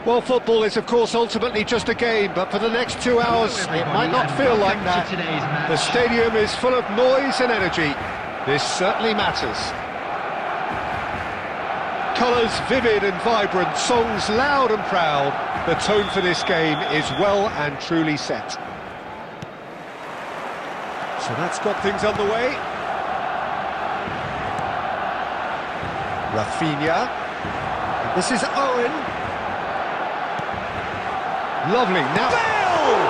Well, football is, of course, ultimately just a game, but for the next 2 hours, it might not feel like that. The stadium is full of noise and energy. This certainly matters. Colours vivid and vibrant, songs loud and proud. The tone for this game is well and truly set. So that's got things underway. Rafinha. This is Owen. Lovely, now... Bale!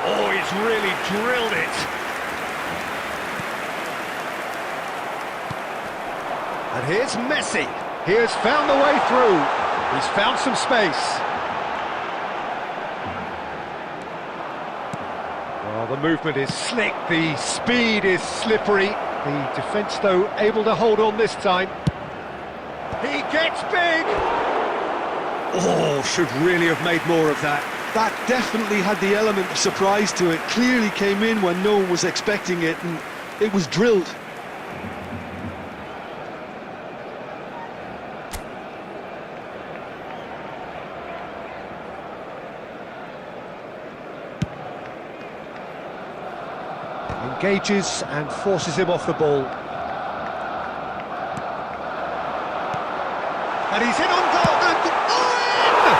Oh, he's really drilled it. And here's Messi. He has found the way through. He's found some space. Well, the movement is slick, the speed is slippery. The defence, though, able to hold on this time. He gets big! Oh, should really have made more of that. That definitely had the element of surprise to it. Clearly came in when no one was expecting it, and it was drilled. Engages and forces him off the ball. And he's in on goal, and Owen!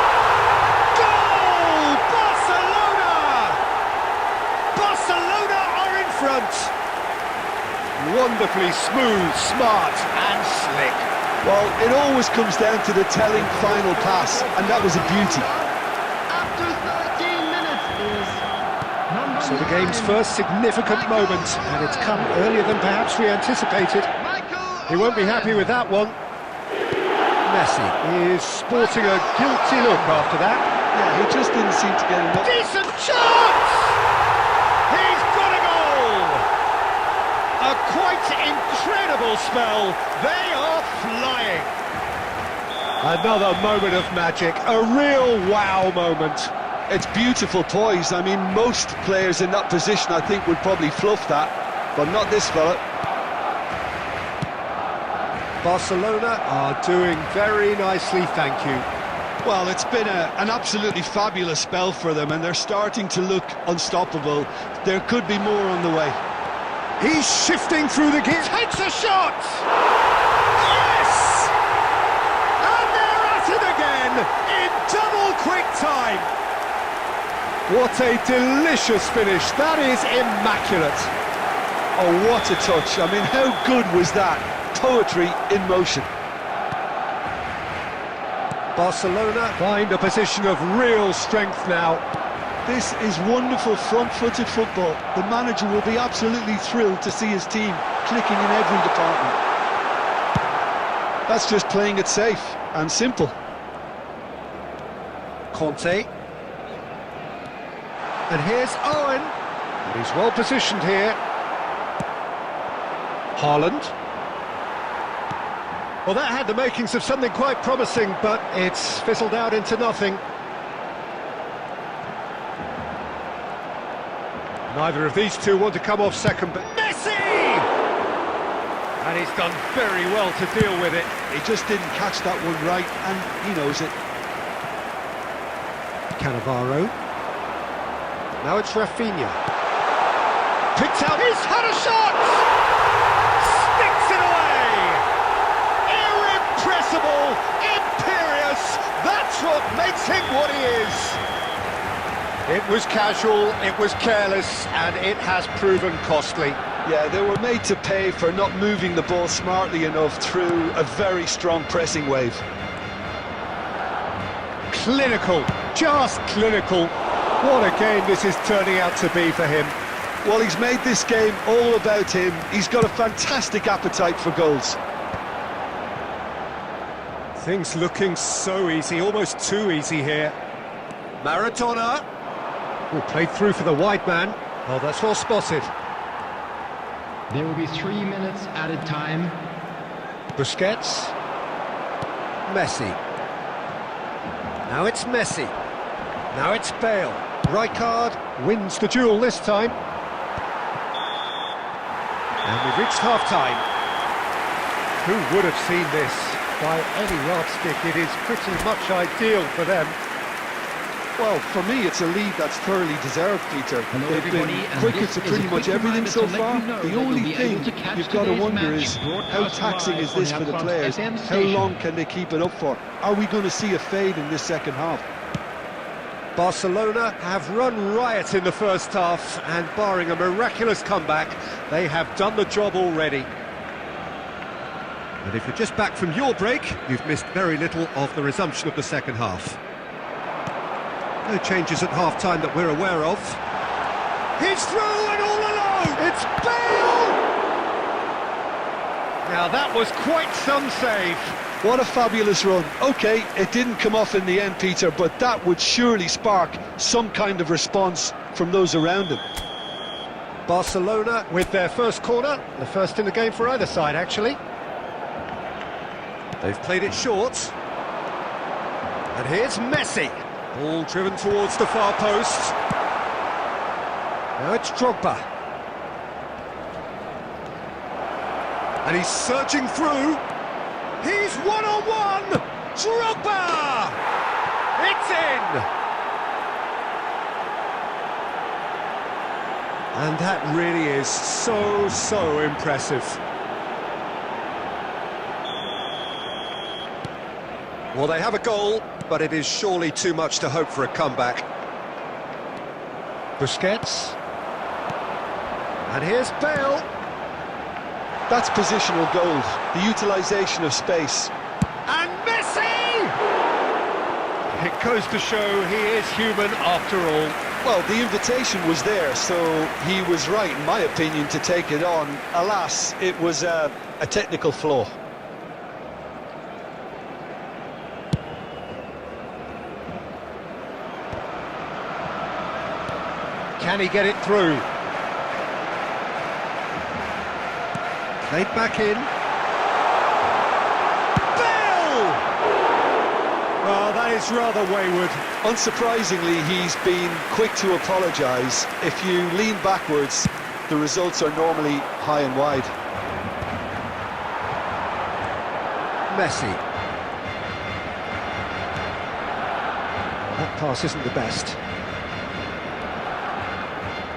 Goal! Barcelona! Barcelona are in front. Wonderfully smooth, smart and slick. Well, it always comes down to the telling final pass, and that was a beauty. After 13 minutes is number So the game's first significant moment, and it's come earlier than perhaps we anticipated. He won't be happy with that one. Messi is sporting a guilty look after that. Yeah, he just didn't seem to get enough. Decent chance! He's got a goal! A quite incredible spell. They are flying. Another moment of magic, a real wow moment. It's beautiful poise. I mean, most players in that position, I think, would probably fluff that, but not this fella. Barcelona are doing very nicely, thank you. Well, it's been an absolutely fabulous spell for them, and they're starting to look unstoppable. There could be more on the way. He's shifting through the gears, takes a shot! Yes! And they're at it again, in double quick time! What a delicious finish, that is immaculate. Oh, what a touch. I mean, how good was that? Poetry in motion. Barcelona find a position of real strength now. This is wonderful front-footed football. The manager will be absolutely thrilled to see his team clicking in every department. That's just playing it safe and simple. Conte. And here's Owen. And he's well positioned here. Haaland. Well, that had the makings of something quite promising, but it's fizzled out into nothing. Neither of these two want to come off second, but Messi! And he's done very well to deal with it. He just didn't catch that one right, and he knows it. Cannavaro. Now it's Rafinha. Picked out, he's had a shot! Sticks it away! Irrepressible, imperious, that's what makes him what he is. It was casual, it was careless, and it has proven costly. Yeah, they were made to pay for not moving the ball smartly enough through a very strong pressing wave. Clinical, just clinical. What a game this is turning out to be for him. Well, he's made this game all about him. He's got a fantastic appetite for goals. Things looking so easy, almost too easy here. Maradona. Oh, played through for the wide man. Oh, that's well spotted. There will be 3 minutes added time. Busquets. Messi. Now it's Messi. Now it's Bale. Rijkaard wins the duel this time. And we've reached half-time. Who would have seen this? By any yardstick, it is pretty much ideal for them. Well, for me, it's a lead that's thoroughly deserved, Peter. Hello, They've been everybody, and quicker this to is pretty a much quick everything reminder so to let far. you know The that you'll only be thing able to catch you've got to today's wonder match is how broadcast taxing live is on this the for the Advanced players? FM How station. long can they keep it up for? Are we going to see a fade in this second half? Barcelona have run riot in the first half, and barring a miraculous comeback, they have done the job already. And if you're just back from your break, you've missed very little of the resumption of the second half. No changes at half-time that we're aware of. He's through and all alone! It's Bale! Now that was quite some save. What a fabulous run. OK, it didn't come off in the end, Peter, but that would surely spark some kind of response from those around him. Barcelona with their first corner, the first in the game for either side, actually. They've played it short. And here's Messi. Ball driven towards the far post. Now it's Drogba. And he's surging through. He's one-on-one! Drogba! It's in! And that really is so impressive. Well, they have a goal, but it is surely too much to hope for a comeback. Busquets. And here's Bale. That's positional goals, the utilisation of space. And Messi! It goes to show he is human after all. Well, the invitation was there, so he was right, in my opinion, to take it on. Alas, it was a technical flaw. Can he get it through? Played back in. Bale! Well, that is rather wayward. Unsurprisingly, he's been quick to apologise. If you lean backwards, the results are normally high and wide. Messi. That pass isn't the best.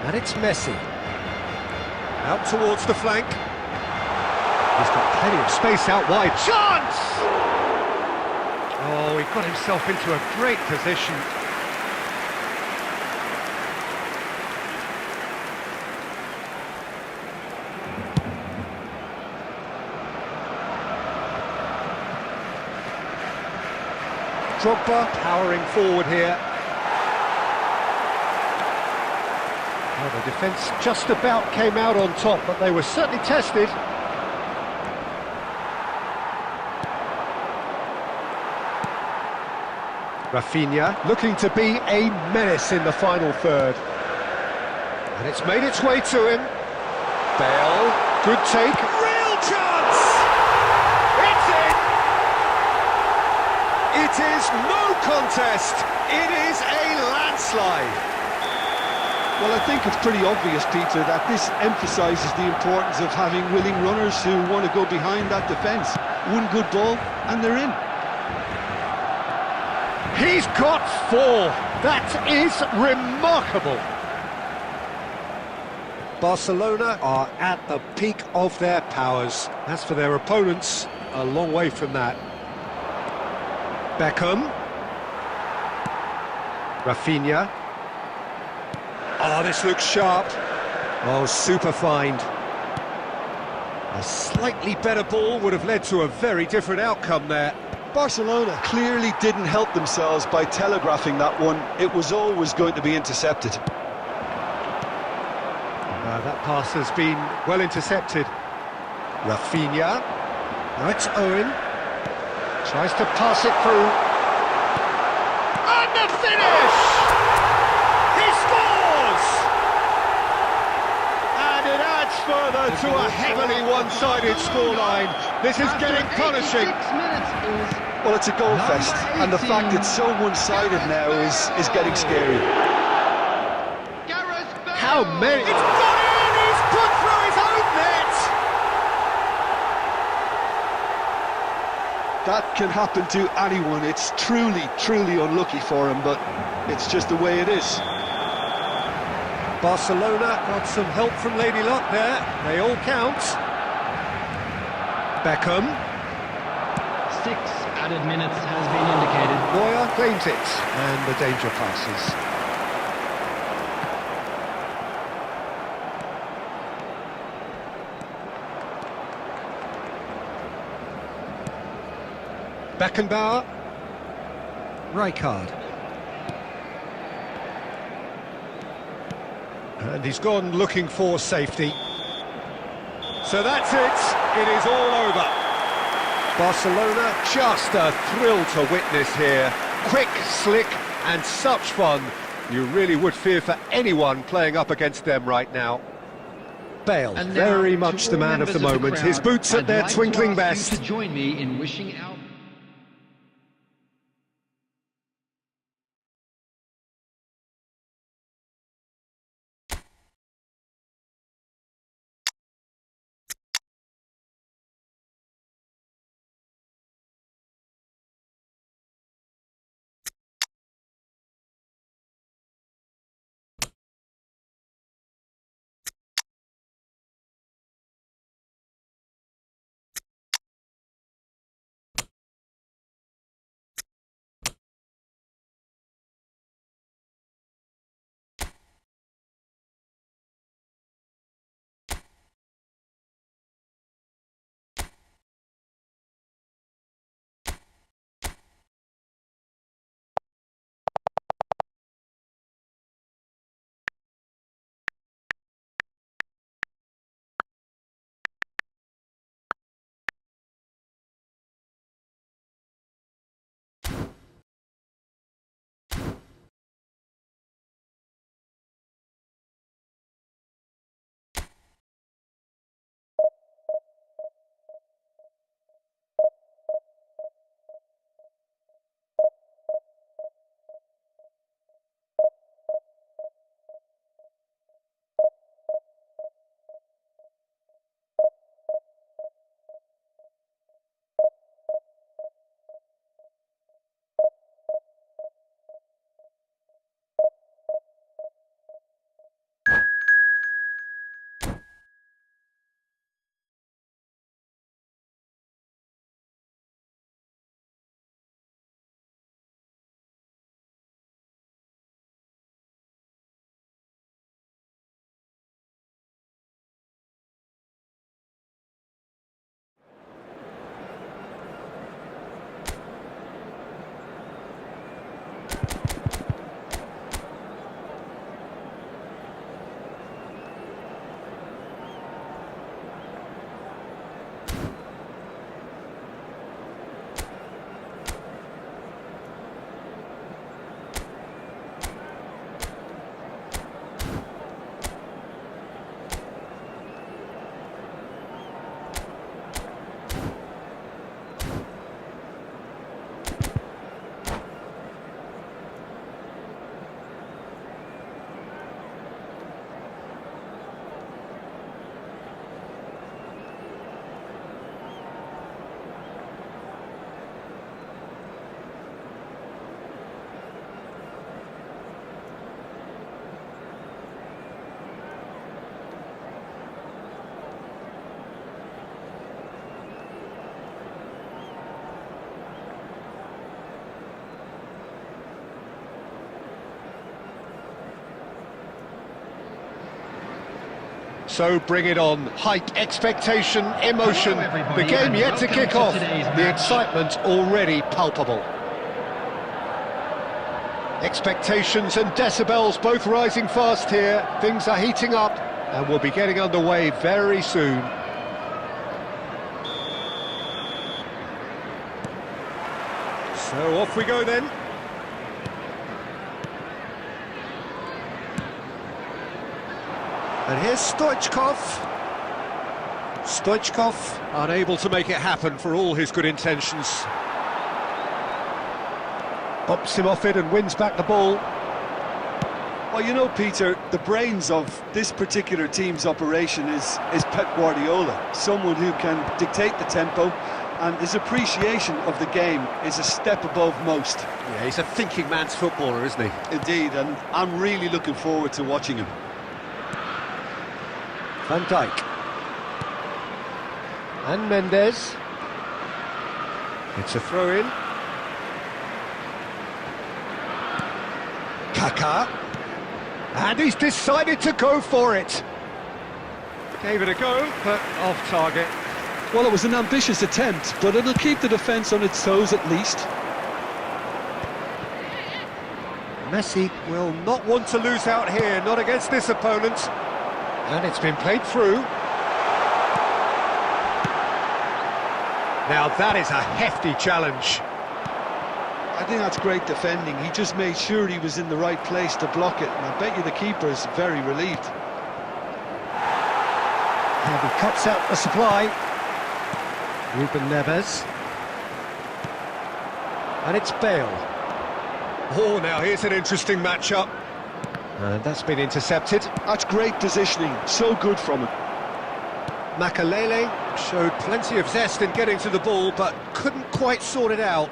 And it's Messi. Out towards the flank. He's got plenty of space out wide. Chance! Oh, he got himself into a great position. Drogba powering forward here. Well, the defence just about came out on top, but they were certainly tested. Rafinha looking to be a menace in the final third. And it's made its way to him. Bale, good take. Real chance! It's in! It is no contest. It is a landslide. Well, I think it's pretty obvious, Peter, that this emphasises the importance of having willing runners who want to go behind that defence. One good ball, and they're in. He's got four. That is remarkable. Barcelona are at the peak of their powers. As for their opponents, a long way from that. Beckham. Rafinha. Oh, this looks sharp. Oh, super find. A slightly better ball would have led to a very different outcome there. Barcelona clearly didn't help themselves by telegraphing that one. It was always going to be intercepted. That pass has been well intercepted. Rafinha. Now it's Owen. Tries to pass it through. And the finish! He scores! And it adds further to a heavily one-sided scoreline. This is getting punishing. Well, it's a goal fest, and the fact it's so one-sided now is getting scary. How many? It's gone in! He's put through his own net! That can happen to anyone. It's truly, truly unlucky for him, but it's just the way it is. Barcelona got some help from Lady Luck there. They all count. Beckham. 6 added minutes has been indicated. Neuer claims it, and the danger passes. Beckenbauer. Rijkaard. And he's gone looking for safety. So that's it. It is all over. Barcelona, just a thrill to witness here. Quick, slick, and such fun. You really would fear for anyone playing up against them right now. Bale, And now, very to much the all man of the members moment. crowd, His boots at I'd their like to twinkling ask you best. to join me in wishing out So bring it on. Hype, expectation, emotion. Hello, everybody, The game and yet to welcome kick to off. today's The match. excitement already palpable. Expectations and decibels both rising fast here. Things are heating up and we'll be getting underway very soon. So off we go then. And here's Stoichkov. Stoichkov unable to make it happen for all his good intentions. Bumps him off it and wins back the ball. Well, you know, Peter, the brains of this particular team's operation is Pep Guardiola, someone who can dictate the tempo, and his appreciation of the game is a step above most. Yeah, he's a thinking man's footballer, isn't he? Indeed, and I'm really looking forward to watching him. Van Dijk. And Mendes. It's a throw-in. Kaká. And he's decided to go for it. Gave it a go, but off target. Well, it was an ambitious attempt, but it'll keep the defence on its toes at least. Messi will not want to lose out here, not against this opponent. And it's been played through. Now that is a hefty challenge. I think that's great defending. He just made sure he was in the right place to block it, and I bet you the keeper is very relieved. And he cuts out the supply. Ruben Neves. And it's Bale. Oh, now here's an interesting matchup. And that's been intercepted. That's great positioning, so good from him. Makalele showed plenty of zest in getting to the ball, but couldn't quite sort it out.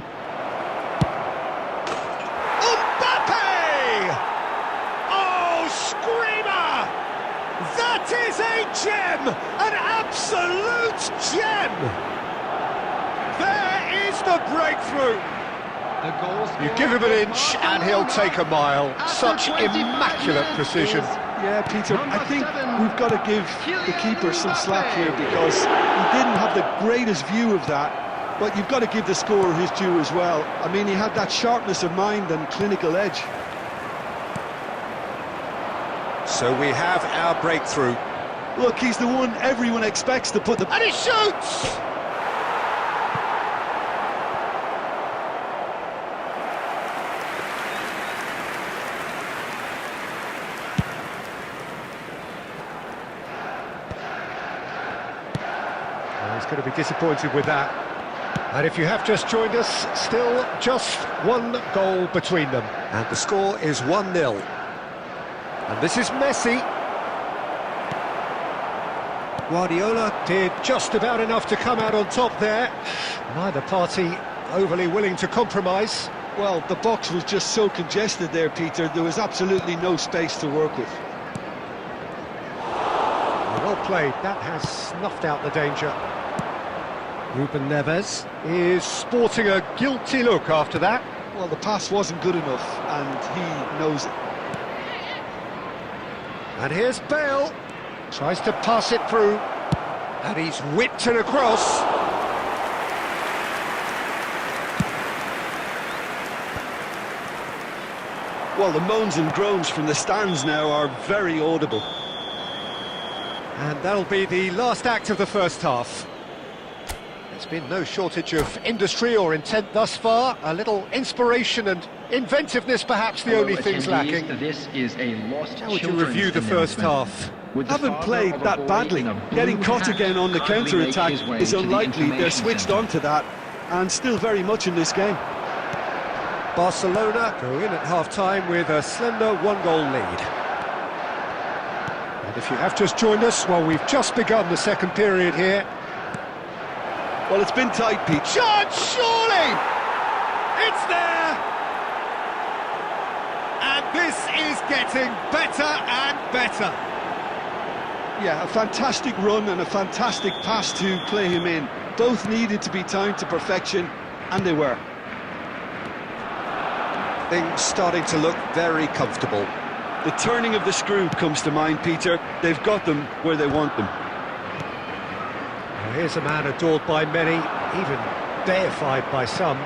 Mbappe! Oh, screamer! That is a gem! An absolute gem! There is the breakthrough! You give him an inch and he'll take a mile. Such immaculate precision. Yeah, Peter, I think we've got to give the keeper some slack here because he didn't have the greatest view of that, but you've got to give the scorer his due as well. I mean, he had that sharpness of mind and clinical edge. So we have our breakthrough. Look, he's the one everyone expects to put the... And he shoots! He's going to be disappointed with that. And if you have just joined us, still just one goal between them. And the score is 1-0. And this is Messi. Guardiola did just about enough to come out on top there. Neither party overly willing to compromise. Well, the box was just so congested there, Peter. There was absolutely no space to work with. Well played. That has snuffed out the danger. Ruben Neves is sporting a guilty look after that. Well, the pass wasn't good enough, and he knows it. And here's Bale. Tries to pass it through. And he's whipped it across. Well, the moans and groans from the stands now are very audible. And that'll be the last act of the first half. There's been no shortage of industry or intent thus far. A little inspiration and inventiveness, perhaps the only things lacking. This is a lost. How would you review the first half? Haven't played that badly. Getting caught again on the counter-attack is unlikely. They're switched on to that, and still very much in this game. Barcelona go in at half-time with a slender one-goal lead. And if you have just joined us, well, we've just begun the second period here. Well, it's been tight, Pete. Shot, surely! It's there! And this is getting better and better. Yeah, a fantastic run and a fantastic pass to play him in. Both needed to be timed to perfection, and they were. Things starting to look very comfortable. The turning of the screw comes to mind, Peter. They've got them where they want them. Well, here's a man adored by many, even deified by some.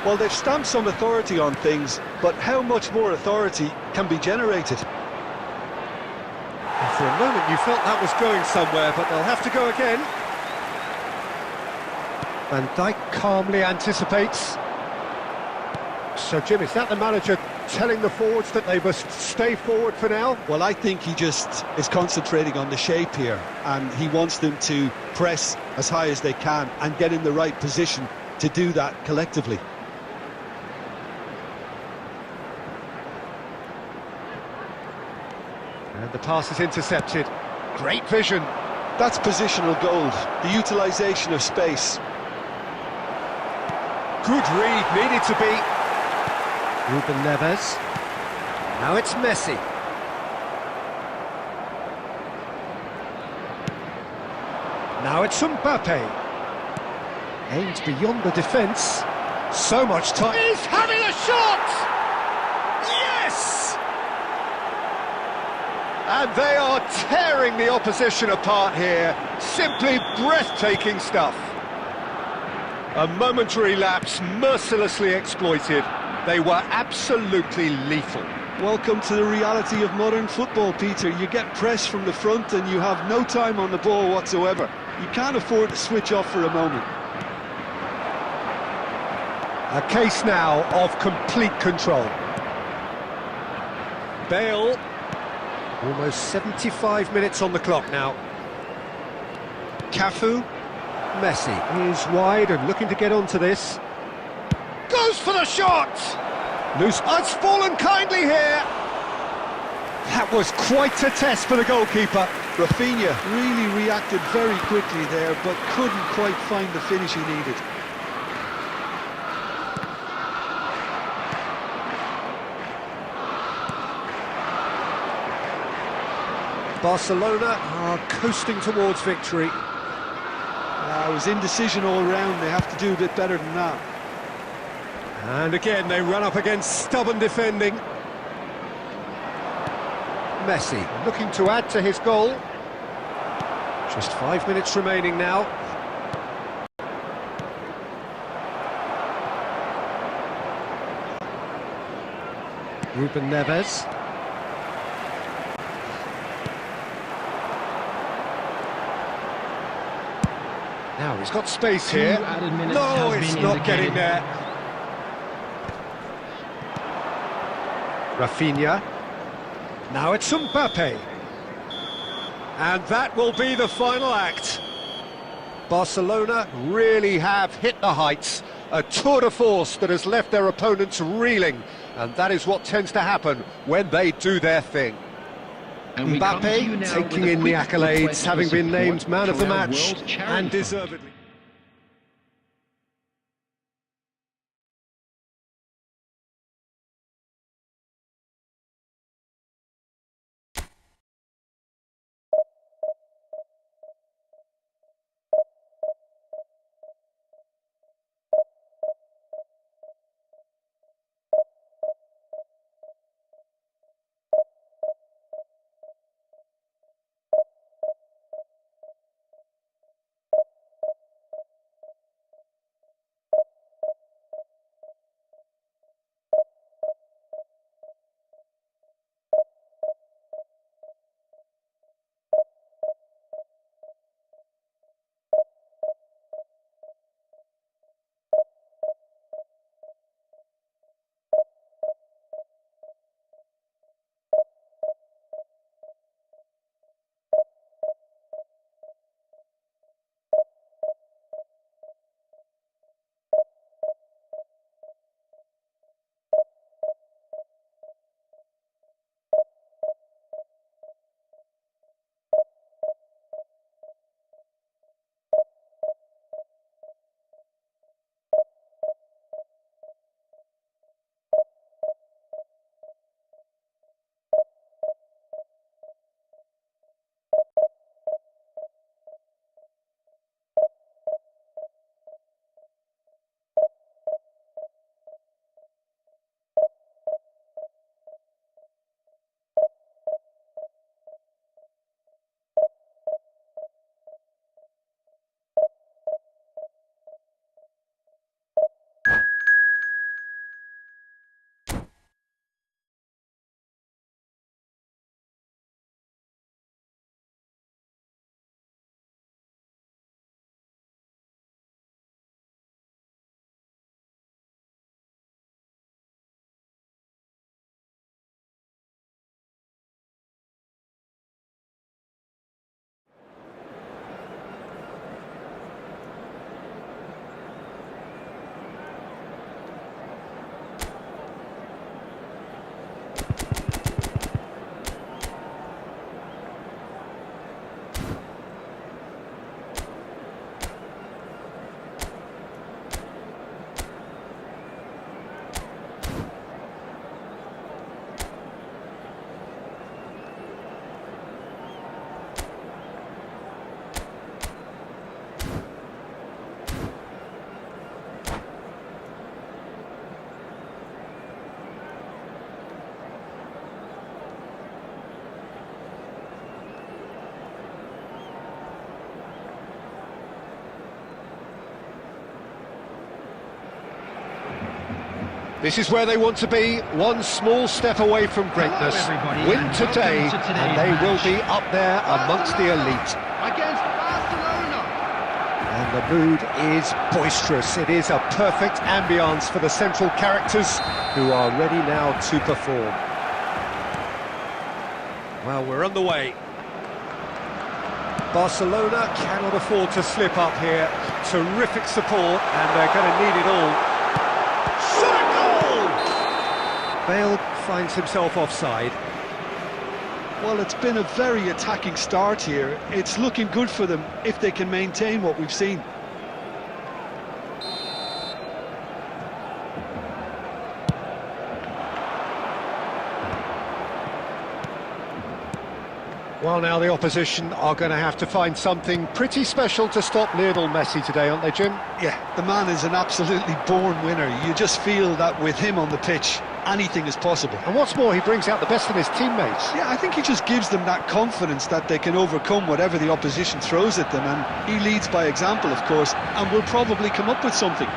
Well, they've stamped some authority on things, but how much more authority can be generated? And for a moment you felt that was going somewhere, but they'll have to go again. Van Dijk calmly anticipates. So, Jim, is that the manager telling the forwards that they must stay forward for now? Well, I think he just is concentrating on the shape here, and he wants them to press as high as they can and get in the right position to do that collectively. And the pass is intercepted. Great vision. That's positional gold, the utilisation of space. Good read, needed to be. Ruben Neves. Now it's Messi. Now it's Mbappe. Aimed beyond the defence. So much time. He's having a shot! Yes! And they are tearing the opposition apart here. Simply breathtaking stuff. A momentary lapse mercilessly exploited. They were absolutely lethal. Welcome to the reality of modern football, Peter. You get press from the front and you have no time on the ball whatsoever. You can't afford to switch off for a moment. A case now of complete control. Bale. Almost 75 minutes on the clock now. Cafu. Messi is wide and looking to get onto this. Goes for the shot! Loose. It's fallen kindly here. That was quite a test for the goalkeeper. Rafinha really reacted very quickly there, but couldn't quite find the finish he needed. Barcelona are coasting towards victory. It was indecision all round. They have to do a bit better than that. And again, they run up against stubborn defending. Messi looking to add to his goal. Just 5 minutes remaining now. Ruben Neves. Now he's got space here. No, it's not getting there. Rafinha. Now it's Mbappe. And that will be the final act. Barcelona really have hit the heights. A tour de force that has left their opponents reeling. And that is what tends to happen when they do their thing. Mbappe taking in the accolades, having been named man of the match, and deservedly. This is where they want to be, one small step away from greatness. Win today, and they will be up there amongst the elite. Against Barcelona. And the mood is boisterous. It is a perfect ambience for the central characters who are ready now to perform. Well, we're on the way. Barcelona cannot afford to slip up here. Terrific support, and they're going to need it all. Shot goal! Bale finds himself offside. Well, it's been a very attacking start here. It's looking good for them if they can maintain what we've seen. Well, now the opposition are going to have to find something pretty special to stop Lionel Messi today, aren't they, Jim? Yeah, the man is an absolutely born winner. You just feel that with him on the pitch, anything is possible. And what's more, he brings out the best in his teammates. Yeah, I think he just gives them that confidence that they can overcome whatever the opposition throws at them, and he leads by example, of course, and will probably come up with something.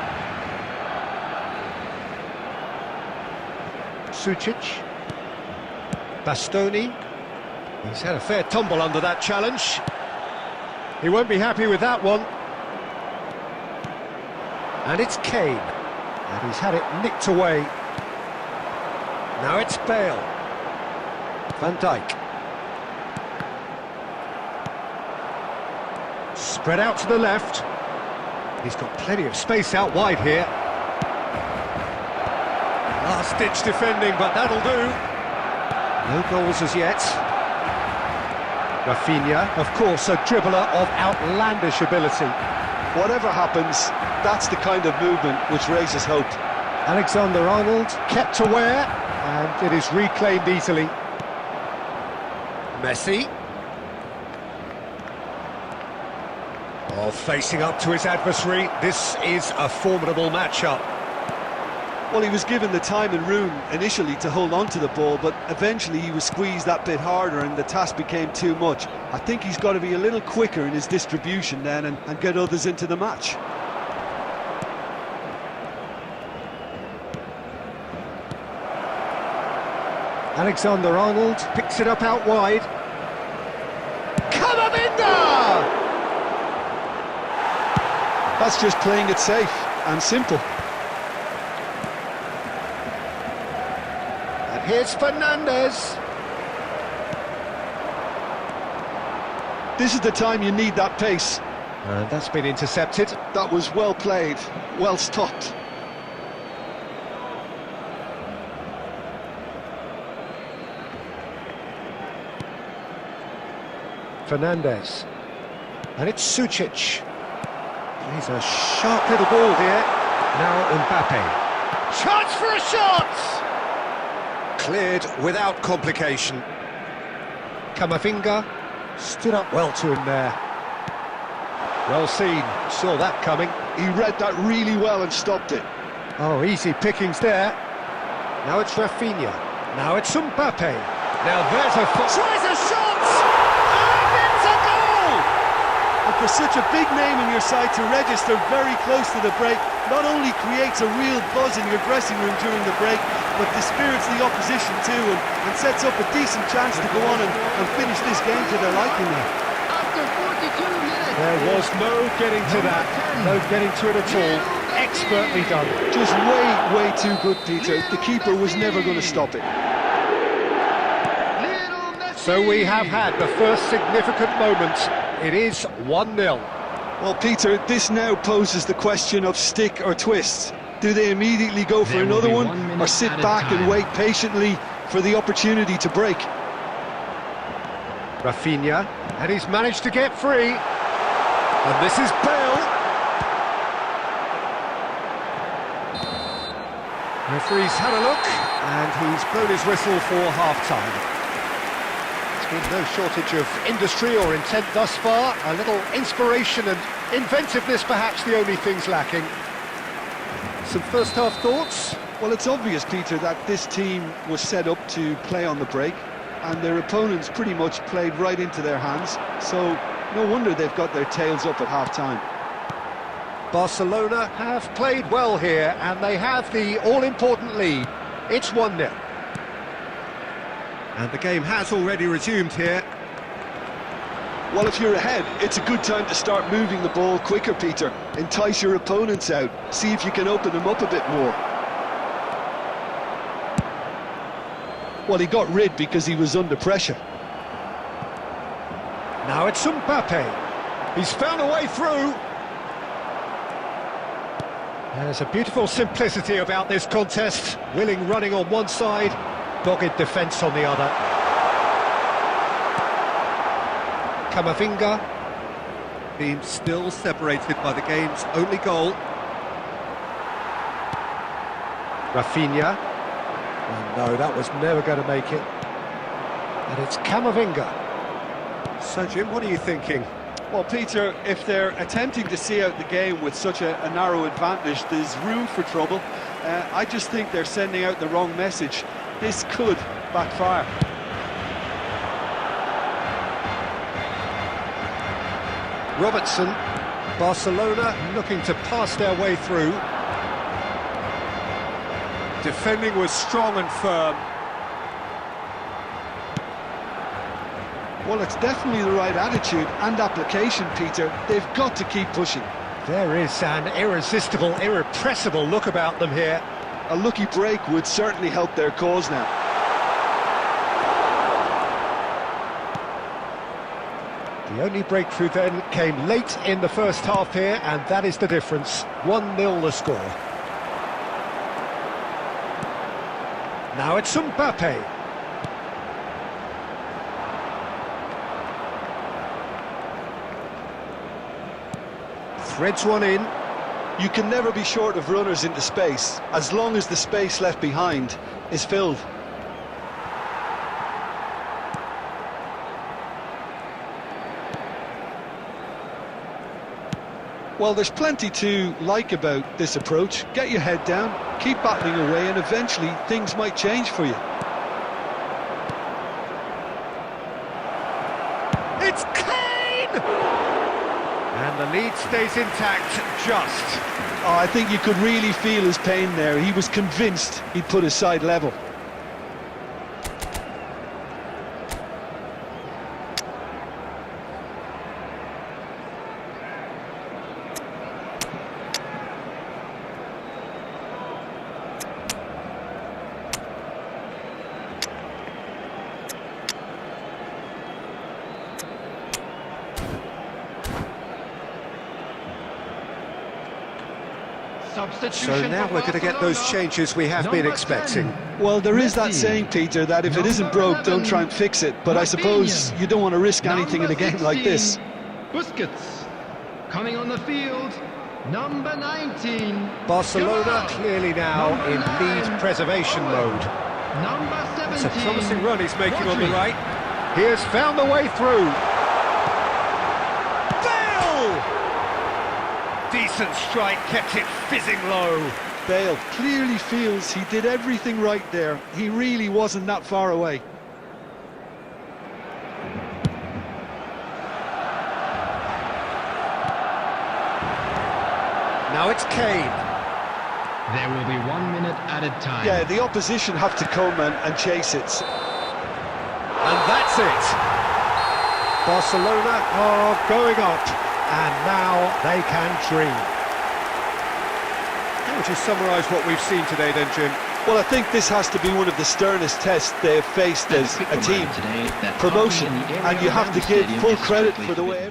Sucic. Bastoni. He's had a fair tumble under that challenge. He won't be happy with that one. And it's Kane. And he's had it nicked away. Now it's Bale. Van Dijk. Spread out to the left. He's got plenty of space out wide here. Last-ditch defending, but that'll do. No goals as yet. Rafinha, of course, a dribbler of outlandish ability. Whatever happens, that's the kind of movement which raises hope. Alexander-Arnold kept aware, and it is reclaimed easily. Messi. Oh, facing up to his adversary, this is a formidable matchup. Well, he was given the time and room initially to hold on to the ball, but eventually he was squeezed that bit harder and the task became too much. I think he's got to be a little quicker in his distribution then and get others into the match. Alexander-Arnold picks it up out wide. Camavinga! That's just playing it safe and simple. Here's Fernandes. This is the time you need that pace. And that's been intercepted. That was well played, well stopped. Fernandes. And it's Sucic. He's a sharp little ball here. Now Mbappe. Chance for a shot! Cleared without complication. Camavinga stood up well to him there. Well seen, saw that coming. He read that really well and stopped it. Oh, easy pickings there. Now it's Rafinha. Now it's Mbappe. Now there's a... Tries a shot! And it's a goal! And for such a big name in your side to register very close to the break, not only creates a real buzz in your dressing room during the break, but dispirits the opposition too, and sets up a decent chance to go on and finish this game to their liking now. After 42 minutes. There was no getting to that, no getting to it at all. Expertly done. Just way too good, Peter. The keeper was never going to stop it. So we have had the first significant moment. It is 1-0. Well, Peter, this now poses the question of stick or twist. Do they immediately go for another one, or sit back and wait patiently for the opportunity to break? Rafinha, and he's managed to get free. And this is Bale. Referee's had a look, and he's blown his whistle for half-time. There's been no shortage of industry or intent thus far. A little inspiration and inventiveness, perhaps the only things lacking. Some first-half thoughts? Well, it's obvious, Peter, that this team was set up to play on the break, and their opponents pretty much played right into their hands, so no wonder they've got their tails up at half-time. Barcelona have played well here, and they have the all-important lead. It's 1-0. And the game has already resumed here. Well, if you're ahead, it's a good time to start moving the ball quicker, Peter. Entice your opponents out. See if you can open them up a bit more. Well, he got rid because he was under pressure. Now it's Mbappe. He's found a way through. There's a beautiful simplicity about this contest. Willing running on one side, dogged defence on the other. Camavinga. Team still separated by the game's only goal. Rafinha. Oh, no, that was never going to make it. And it's Camavinga. So, Jim, what are you thinking? Well, Peter, if they're attempting to see out the game with such a narrow advantage, there's room for trouble. I just think they're sending out the wrong message. This could backfire. Robertson. Barcelona looking to pass their way through. Defending was strong and firm. Well, it's definitely the right attitude and application, Peter. They've got to keep pushing. There is an irresistible, irrepressible look about them here. A lucky break would certainly help their cause now. The only breakthrough then came late in the first half here, and that is the difference. 1-0 the score. Now it's Mbappe. Threads one in. You can never be short of runners into space, as long as the space left behind is filled. Well, there's plenty to like about this approach. Get your head down, keep battling away, and eventually things might change for you. It's Kane! And the lead stays intact, just. Oh, I think you could really feel his pain there. He was convinced he'd put his side level. So now we're going to get those changes we have been expecting. Well, there is that saying, Peter, that if it isn't broke, don't try and fix it. But I suppose you don't want to risk anything in a game like this. Busquets coming on the field, number 19. Barcelona clearly now in lead preservation mode. Number 17. It's a promising run he's making on the right. He has found the way through. Decent strike, kept it fizzing low. Bale clearly feels he did everything right there. He really wasn't that far away. Now it's Kane. There will be 1 minute added time. Yeah, the opposition have to come and chase it. And that's it. Barcelona are going up. And now they can dream. How would you summarise what we've seen today then, Jim? Well, I think this has to be one of the sternest tests they've faced as a team. Promotion, and you have to give full credit for the way...